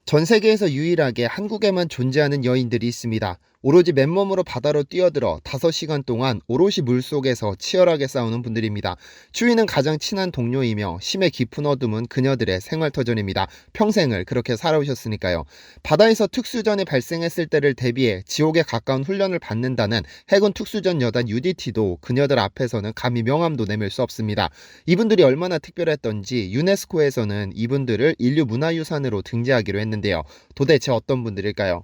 전 세계에서 유일하게 한국에만 존재하는 여인들이 있습니다. 오로지 맨몸으로 바다로 뛰어들어 5시간 동안 오롯이 물속에서 치열하게 싸우는 분들입니다. 추위는 가장 친한 동료이며 심해 깊은 어둠은 그녀들의 생활터전입니다. 평생을 그렇게 살아오셨으니까요. 바다에서 특수전이 발생했을 때를 대비해 지옥에 가까운 훈련을 받는다는 해군 특수전 여단 UDT도 그녀들 앞에서는 감히 명함도 내밀 수 없습니다. 이분들이 얼마나 특별했던지 유네스코에서는 이분들을 인류 문화유산으로 등재하기로 했는데요. 도대체 어떤 분들일까요?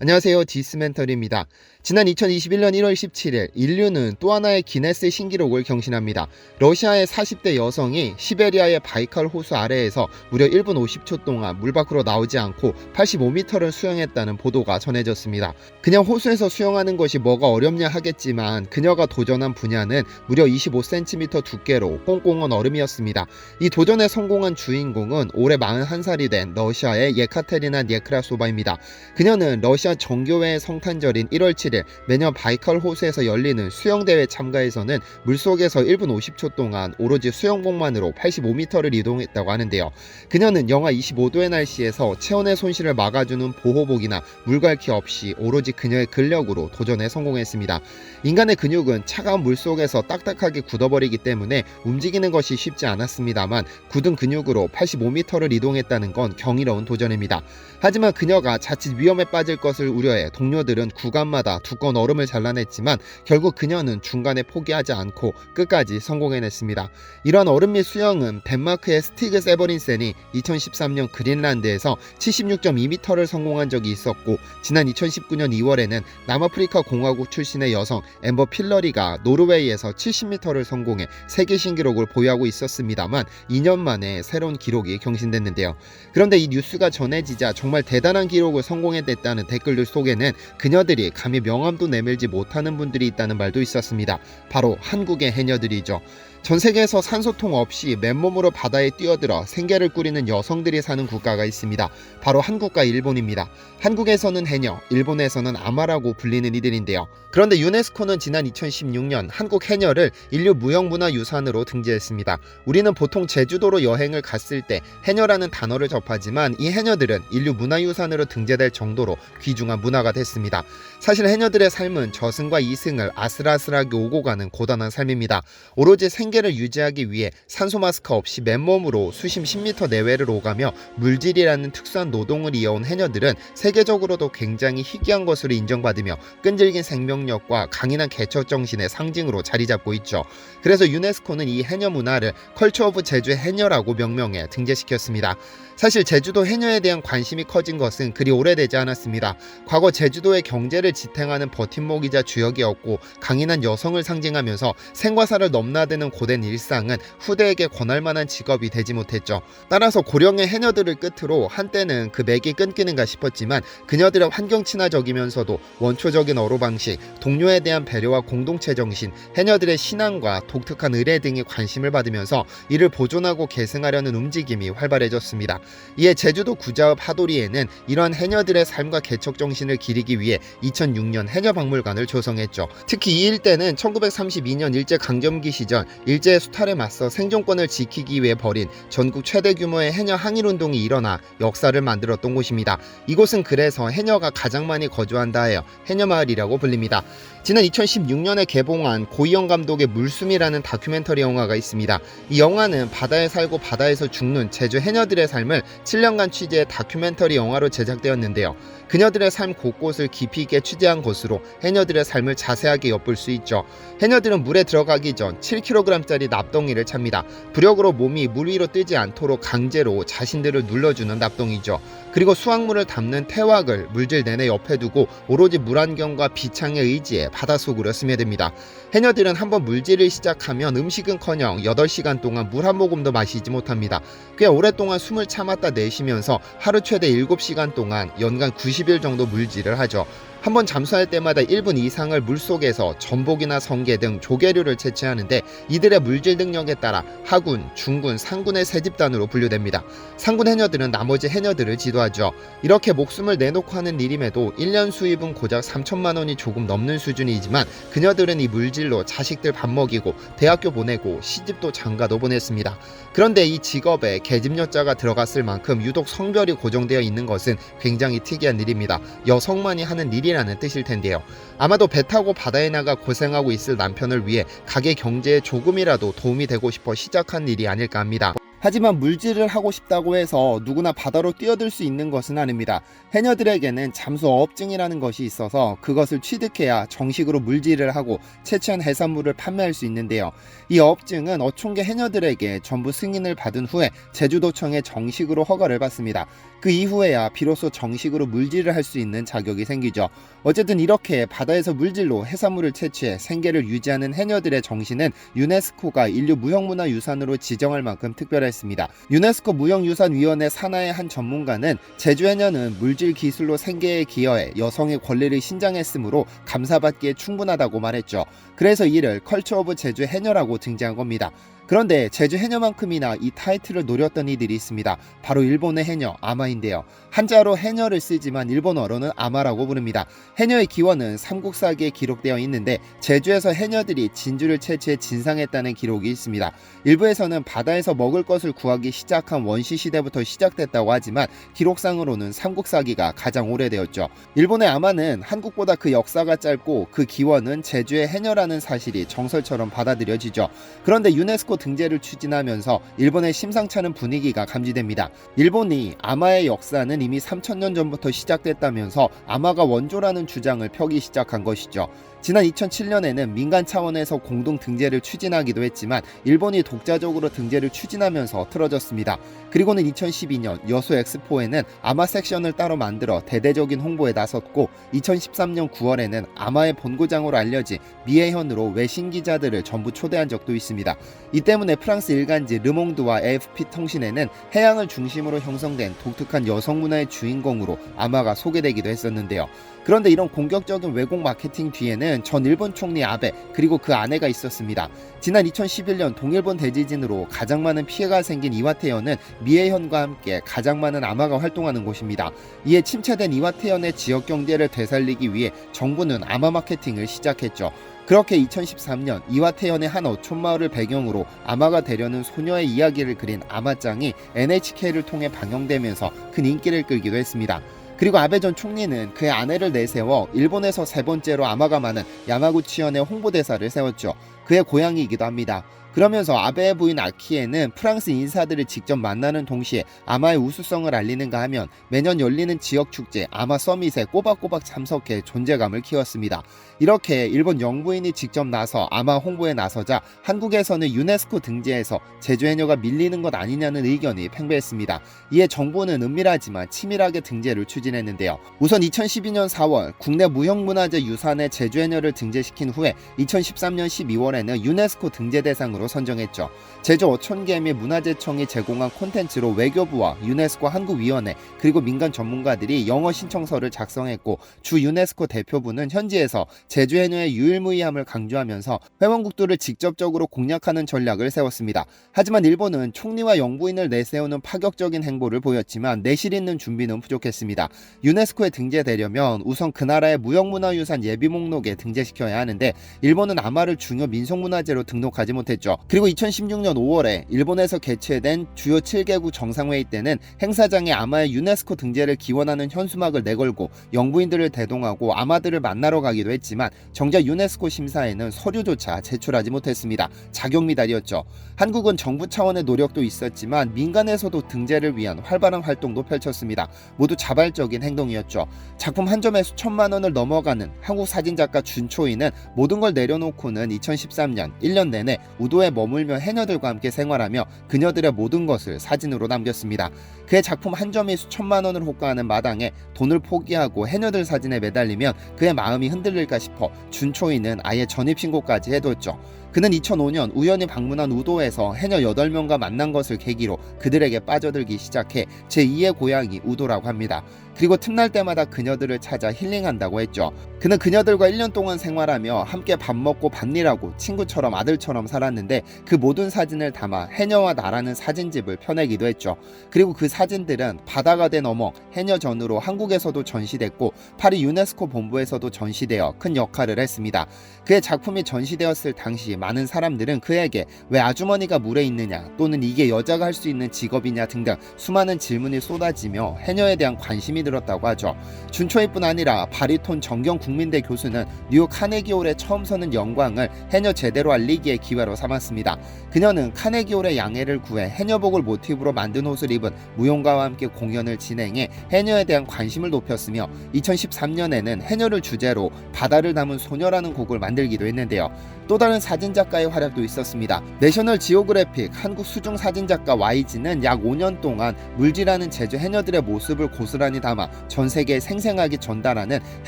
안녕하세요, 디스멘터리입니다. 지난 2021년 1월 17일 인류는 또 하나의 기네스 신기록을 경신합니다. 러시아의 40대 여성이 시베리아의 바이칼 호수 아래에서 무려 1분 50초 동안 물 밖으로 나오지 않고 85m를 수영했다는 보도가 전해졌습니다. 그냥 호수에서 수영하는 것이 뭐가 어렵냐 하겠지만 그녀가 도전한 분야는 무려 25cm 두께로 꽁꽁한 얼음이었습니다. 이 도전에 성공한 주인공은 올해 41살이 된 러시아의 예카테리나 네크라소바입니다. 그녀는 러시아 정교회의 성탄절인 1월 7일 매년 바이칼 호수에서 열리는 수영대회 참가에서는 물속에서 1분 50초 동안 오로지 수영복만으로 85m를 이동했다고 하는데요. 그녀는 영하 25도의 날씨에서 체온의 손실을 막아주는 보호복이나 물갈퀴 없이 오로지 그녀의 근력으로 도전에 성공했습니다. 인간의 근육은 차가운 물속에서 딱딱하게 굳어버리기 때문에 움직이는 것이 쉽지 않았습니다만 굳은 근육으로 85m를 이동했다는 건 경이로운 도전입니다. 하지만 그녀가 자칫 위험에 빠질 것을 우려해 동료들은 구간마다 두꺼운 얼음을 잘라냈지만 결국 그녀는 중간에 포기하지 않고 끝까지 성공해냈습니다. 이러한 얼음 및 수영은 덴마크의 스티그 세버린센이 2013년 그린란드에서 76.2m를 성공한 적이 있었고, 지난 2019년 2월에는 남아프리카 공화국 출신의 여성 엠버 필러리가 노르웨이에서 70m를 성공해 세계 신기록을 보유하고 있었습니다만 2년 만에 새로운 기록이 경신됐는데요. 그런데 이 뉴스가 전해지자 정말 대단한 기록을 성공해냈다는 댓글들 속에는 그녀들이 감히 명함도 내밀지 못하는 분들이 있다는 말도 있었습니다. 바로 한국의 해녀들이죠. 전 세계에서 산소통 없이 맨몸으로 바다에 뛰어들어 생계를 꾸리는 여성들이 사는 국가가 있습니다. 바로 한국과 일본입니다. 한국에서는 해녀, 일본에서는 아마라고 불리는 이들인데요. 그런데 유네스코는 지난 2016년 한국 해녀를 인류 무형문화유산으로 등재했습니다. 우리는 보통 제주도로 여행을 갔을 때 해녀라는 단어를 접하지만 이 해녀들은 인류 문화유산으로 등재될 정도로 귀중한 문화가 됐습니다. 사실 해녀들의 삶은 저승과 이승을 아슬아슬하게 오고 가는 고단한 삶입니다. 오로지 생계를 유지하기 위해 산소 마스크 없이 맨몸으로 수심 10m 내외를 오가며 물질이라는 특수한 노동을 이어온 해녀들은 세계적으로도 굉장히 희귀한 것으로 인정받으며 끈질긴 생명력과 강인한 개척 정신의 상징으로 자리 잡고 있죠. 그래서 유네스코는 이 해녀 문화를 컬처 오브 제주 해녀라고 명명해 등재시켰습니다. 사실 제주도 해녀에 대한 관심이 커진 것은 그리 오래되지 않았습니다. 과거 제주도의 경제를 지탱하는 버팀목이자 주역이었고 강인한 여성을 상징하면서 생과사를 넘나드는 고된 일상은 후대에게 권할 만한 직업이 되지 못했죠. 따라서 고령의 해녀들을 끝으로 한때는 그 맥이 끊기는가 싶었지만 그녀들의 환경 친화적이면서도 원초적인 어로 방식, 동료에 대한 배려와 공동체 정신, 해녀들의 신앙과 독특한 의례 등이 관심을 받으면서 이를 보존하고 계승하려는 움직임이 활발해졌습니다. 이에 제주도 구자읍 하도리에는 이러한 해녀들의 삶과 개척 정신을 기리기 위해 2006년 해녀박물관을 조성했죠. 특히 이 일대는 1932년 일제강점기 시절 일제의 수탈에 맞서 생존권을 지키기 위해 벌인 전국 최대 규모의 해녀 항일운동이 일어나 역사를 만들었던 곳입니다. 이곳은 그래서 해녀가 가장 많이 거주한다 하여 해녀마을이라고 불립니다. 지난 2016년에 개봉한 고이영 감독의 물숨이라는 다큐멘터리 영화가 있습니다. 이 영화는 바다에 살고 바다에서 죽는 제주 해녀들의 삶을 7년간 취재해 다큐멘터리 영화로 제작되었는데요. 그녀들의 삶 곳곳을 깊이 있게 취재한 것으로 해녀들의 삶을 자세하게 엿볼 수 있죠. 해녀들은 물에 들어가기 전 7kg짜리 납덩이를 찹니다. 부력으로 몸이 물 위로 뜨지 않도록 강제로 자신들을 눌러주는 납덩이죠. 그리고 수확물을 담는 태왁을 물질 내내 옆에 두고 오로지 물안경과 비창의 의지에 바닷속으로 스며듭니다. 해녀들은 한번 물질을 시작하면 음식은커녕 8시간 동안 물 한 모금도 마시지 못합니다. 꽤 오랫동안 숨을 참았다 내쉬면서 하루 최대 7시간 동안 연간 90일 정도 물질을 하죠. 한번 잠수할 때마다 1분 이상을 물속에서 전복이나 성게 등 조개류를 채취하는데 이들의 물질 능력에 따라 하군, 중군, 상군의 세 집단으로 분류됩니다. 상군 해녀들은 나머지 해녀들을 지도하죠. 이렇게 목숨을 내놓고 하는 일임에도 1년 수입은 고작 3천만 원이 조금 넘는 수준이지만 그녀들은 이 물질로 자식들 밥 먹이고 대학교 보내고 시집도 장가도 보냈습니다. 그런데 이 직업에 계집여자가 들어갔을 만큼 유독 성별이 고정되어 있는 것은 굉장히 특이한 일입니다. 여성만이 하는 일이라는 뜻일 텐데요. 아마도 배 타고 바다에 나가 고생하고 있을 남편을 위해 가게 경제에 조금이라도 도움이 되고 싶어 시작한 일이 아닐까 합니다. 하지만 물질을 하고 싶다고 해서 누구나 바다로 뛰어들 수 있는 것은 아닙니다. 해녀들에게는 잠수어업증이라는 것이 있어서 그것을 취득해야 정식으로 물질을 하고 채취한 해산물을 판매할 수 있는데요. 이 어업증은 어촌계 해녀들에게 전부 승인을 받은 후에 제주도청에 정식으로 허가를 받습니다. 그 이후에야 비로소 정식으로 물질을 할 수 있는 자격이 생기죠. 어쨌든 이렇게 바다에서 물질로 해산물을 채취해 생계를 유지하는 해녀들의 정신은 유네스코가 인류 무형문화유산으로 지정할 만큼 특별했습니다. 유네스코 무형유산위원회 산하의 한 전문가는 제주 해녀는 물질 기술로 생계에 기여해 여성의 권리를 신장했으므로 감사받기에 충분하다고 말했죠. 그래서 이를 컬처 오브 제주 해녀라고 등재한 겁니다. 그런데 제주 해녀만큼이나 이 타이틀을 노렸던 이들이 있습니다. 바로 일본의 해녀 아마인데요. 한자로 해녀를 쓰지만 일본어로는 아마라고 부릅니다. 해녀의 기원은 삼국사기에 기록되어 있는데 제주에서 해녀들이 진주를 채취해 진상했다는 기록이 있습니다. 일부에서는 바다에서 먹을 것을 구하기 시작한 원시시대부터 시작됐다고 하지만 기록상으로는 삼국사기가 가장 오래되었죠. 일본의 아마는 한국보다 그 역사가 짧고 그 기원은 제주의 해녀라는 사실이 정설처럼 받아들여지죠. 그런데 유네스코 등재를 추진하면서 일본의 심상찮은 분위기가 감지됩니다. 일본이 아마의 역사는 이미 3000년 전부터 시작됐다면서 아마가 원조라는 주장을 펴기 시작한 것이죠. 지난 2007년에는 민간 차원에서 공동 등재를 추진하기도 했지만 일본이 독자적으로 등재를 추진하면서 틀어졌습니다. 그리고는 2012년 여수 엑스포에는 아마 섹션을 따로 만들어 대대적인 홍보에 나섰고 2013년 9월에는 아마의 본고장으로 알려진 미해현으로 외신 기자들을 전부 초대한 적도 있습니다. 이 때문에 프랑스 일간지 르몽드와 AFP 통신에는 해양을 중심으로 형성된 독특한 여성 문화의 주인공으로 아마가 소개되기도 했었는데요. 그런데 이런 공격적인 왜곡 마케팅 뒤에는 전 일본 총리 아베 그리고 그 아내가 있었습니다. 지난 2011년 동일본 대지진으로 가장 많은 피해가 생긴 이와테현은 미해현과 함께 가장 많은 아마가 활동하는 곳입니다. 이에 침체된 이와테현의 지역 경제를 되살리기 위해 정부는 아마 마케팅을 시작했죠. 그렇게 2013년 이와테현의 한 어촌마을을 배경으로 아마가 되려는 소녀의 이야기를 그린 아마짱이 NHK를 통해 방영되면서 큰 인기를 끌기도 했습니다. 그리고 아베 전 총리는 그의 아내를 내세워 일본에서 세 번째로 아마가 많은 야마구치현의 홍보대사를 세웠죠. 그의 고향이기도 합니다. 그러면서 아베의 부인 아키에는 프랑스 인사들을 직접 만나는 동시에 아마의 우수성을 알리는가 하면 매년 열리는 지역 축제 아마 서밋에 꼬박꼬박 참석해 존재감을 키웠습니다. 이렇게 일본 영부인이 직접 나서 아마 홍보에 나서자 한국에서는 유네스코 등재에서 제주 해녀가 밀리는 것 아니냐는 의견이 팽배했습니다. 이에 정부는 은밀하지만 치밀하게 등재를 추진했는데요. 우선 2012년 4월 국내 무형문화재 유산에 제주 해녀를 등재시킨 후에 2013년 12월에는 유네스코 등재 대상으로 선정했죠. 제주 어촌계 및 문화재청이 제공한 콘텐츠로 외교부와 유네스코 한국위원회 그리고 민간 전문가들이 영어 신청서를 작성했고 주 유네스코 대표부는 현지에서 제주 해녀의 유일무이함을 강조하면서 회원국들을 직접적으로 공략하는 전략을 세웠습니다. 하지만 일본은 총리와 영부인을 내세우는 파격적인 행보를 보였지만 내실 있는 준비는 부족했습니다. 유네스코에 등재되려면 우선 그 나라의 무형문화유산 예비 목록에 등재시켜야 하는데 일본은 아마를 중요 민속문화재로 등록하지 못했죠. 그리고 2016년 5월에 일본에서 개최된 주요 7개국 정상회의 때는 행사장에 아마의 유네스코 등재를 기원하는 현수막을 내걸고 영부인들을 대동하고 아마들을 만나러 가기도 했지만 정작 유네스코 심사에는 서류조차 제출하지 못했습니다. 자격 미달이었죠. 한국은 정부 차원의 노력도 있었지만 민간에서도 등재를 위한 활발한 활동도 펼쳤습니다. 모두 자발적인 행동이었죠. 작품 한 점에 수천만 원을 넘어가는 한국 사진작가 준초이는 모든 걸 내려놓고는 2013년 1년 내내 우도에 머물며 해녀들과 함께 생활하며 그녀들의 모든 것을 사진으로 남겼습니다. 그의 작품 한 점이 수천만 원을 호가하는 마당에 돈을 포기하고 해녀들 사진에 매달리면 그의 마음이 흔들릴까 싶어 준초이는 아예 전입신고까지 해뒀죠. 그는 2005년 우연히 방문한 우도에서 해녀 8명과 만난 것을 계기로 그들에게 빠져들기 시작해 제2의 고향이 우도라고 합니다. 그리고 틈날 때마다 그녀들을 찾아 힐링한다고 했죠. 그는 그녀들과 1년 동안 생활하며 함께 밥 먹고 밭일하고 친구처럼 아들처럼 살았는데 그 모든 사진을 담아 해녀와 나라는 사진집을 펴내기도 했죠. 그리고 그 사진들은 바다가 된 어멍, 해녀전으로 한국에서도 전시됐고 파리 유네스코 본부에서도 전시되어 큰 역할을 했습니다. 그의 작품이 전시되었을 당시 많은 사람들은 그에게 왜 아주머니가 물에 있느냐 또는 이게 여자가 할 수 있는 직업이냐 등등 수많은 질문이 쏟아지며 해녀에 대한 관심이 들었다고 하죠. 준초이뿐 아니라 바리톤 정경 국민대 교수는 뉴욕 카네기홀에 처음 서는 영광을 해녀 제대로 알리기의 기회로 삼았습니다. 그녀는 카네기홀의 양해를 구해 해녀복을 모티브로 만든 옷을 입은 무용가와 함께 공연을 진행해 해녀에 대한 관심을 높였으며 2013년에는 해녀를 주제로 바다를 담은 소녀라는 곡을 만들기도 했는데요. 또 다른 사진작가의 활약도 있었습니다. 내셔널 지오그래픽 한국 수중 사진작가 YG는 약 5년 동안 물질하는 제주 해녀들의 모습을 고스란히 담아 전 세계에 생생하게 전달하는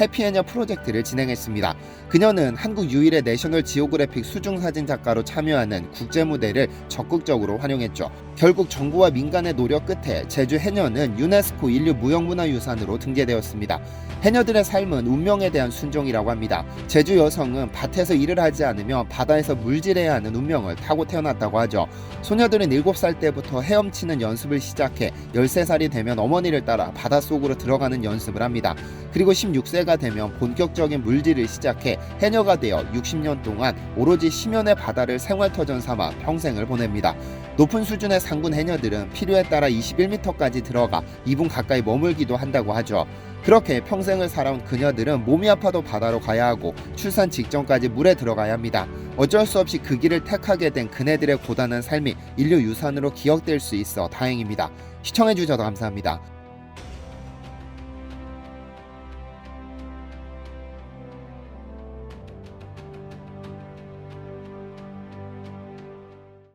해피해녀 프로젝트를 진행했습니다. 그녀는 한국 유일의 내셔널 지오그래픽 수중 사진작가로 참여하는 국제무대를 적극적으로 활용했죠. 결국 정부와 민간의 노력 끝에 제주 해녀는 유네스코 인류 무형문화유산으로 등재되었습니다. 해녀들의 삶은 운명에 대한 순종이라고 합니다. 제주 여성은 밭에서 일을 하지 않으며 바다에서 물질해야 하는 운명을 타고 태어났다고 하죠. 소녀들은 7살 때부터 헤엄치는 연습을 시작해 13살이 되면 어머니를 따라 바닷속으로 들어가는 연습을 합니다. 그리고 16세가 되면 본격적인 물질을 시작해 해녀가 되어 60년 동안 오로지 심연의 바다를 생활터전 삼아 평생을 보냅니다. 높은 수준의 상군 해녀들은 필요에 따라 21m까지 들어가 2분 가까이 머물기도 한다고 하죠. 그렇게 평생을 살아온 그녀들은 몸이 아파도 바다로 가야 하고 출산 직전까지 물에 들어가야 합니다. 어쩔 수 없이 그 길을 택하게 된 그네들의 고단한 삶이 인류 유산으로 기억될 수 있어 다행입니다. 시청해주셔서 감사합니다.